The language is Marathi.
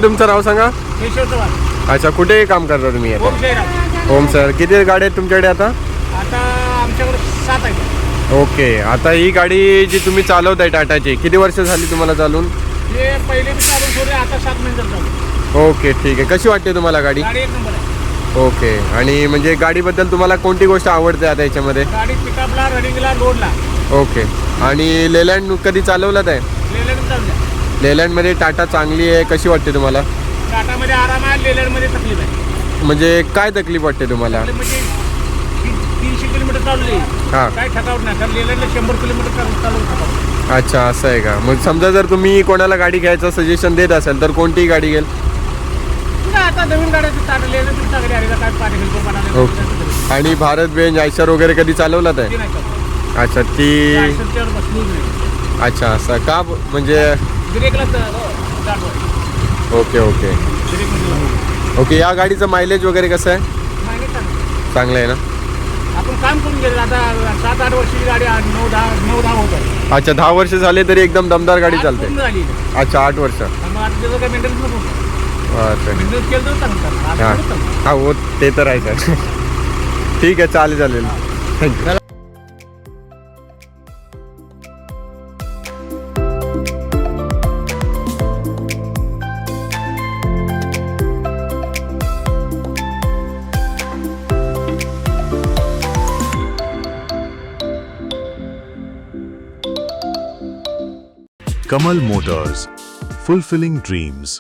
तुमचं नाव सांगा. केशव चव्हाण. अच्छा, कुठे काम करता तुम्ही आता? होम शहरात. Home sir. किती गाड्या आहेत तुमच्याकडे आता? आता आमच्याकडे 7 आहे. ओके. आता ही गाडी जी तुम्ही चालवताय टाटाची, किती वर्ष झाली तुम्हाला चालून? हे पहिले मी चालून सोडले, आता 7 महिने चालू. ओके, ठीक आहे. कशी वाटते तुम्हाला गाडी? गाडी 1 नंबर आहे. ओके. आणि म्हणजे गाडीबद्दल तुम्हाला कोणती गोष्ट आवडते आता याच्यामध्ये? गाडी पिकअपला, रनिंगला, लोडला. ओके. आणि लेलँड कधी चालवलात आहे? लेलंड चालू. लेलँडमध्ये टाटा चांगली आहे, कशी वाटते तुम्हाला? टाटामध्ये आराम आहे, लेलंडमध्ये तकलीफ आहे. म्हणजे काय तकलीफ वाटते तुम्हाला? म्हणजे 300 किलोमीटर चालली. हां. काय ठकावत नाही, कारण लेलंडला 100 किलोमीटर चालू ठकावत. अच्छा, असं आहे का? मग समजा जर तुम्ही कोणाला गाडी घ्यायचं सजेशन देत असाल तर कोणती गाडी घेईल? आता नवीन गाड्याचं टाटा लेलंड चांगली आहे, काय पाणी घेतो पाण्याला. ओके. आणि भारत बेंज आयशर वगैरे कधी चालवलात आहे? अच्छा, ती बसलो नाही. अच्छा, असं का म्हणजे? ब्रेकला ओके ओके ओके. या गाडीचं मायलेज वगैरे कसं आहे? चांगलं आहे ना? आपण काम करून गेलो आता 7-8 वर्षाची गाडी 9-10 होत आहे. अच्छा, 10 वर्ष झाले तरी एकदम दमदार गाडी चालते. पूर्ण झाली. अच्छा, 8 वर्ष. मग आता त्याचं काय मेंटेनन्स नको. अच्छा. मेंटेनन्स केलं तर चांगलं. हां हां, हो ते तर आहे सर. ठीक आहे, चालेल. Thank you. Kamal Motors, fulfilling dreams.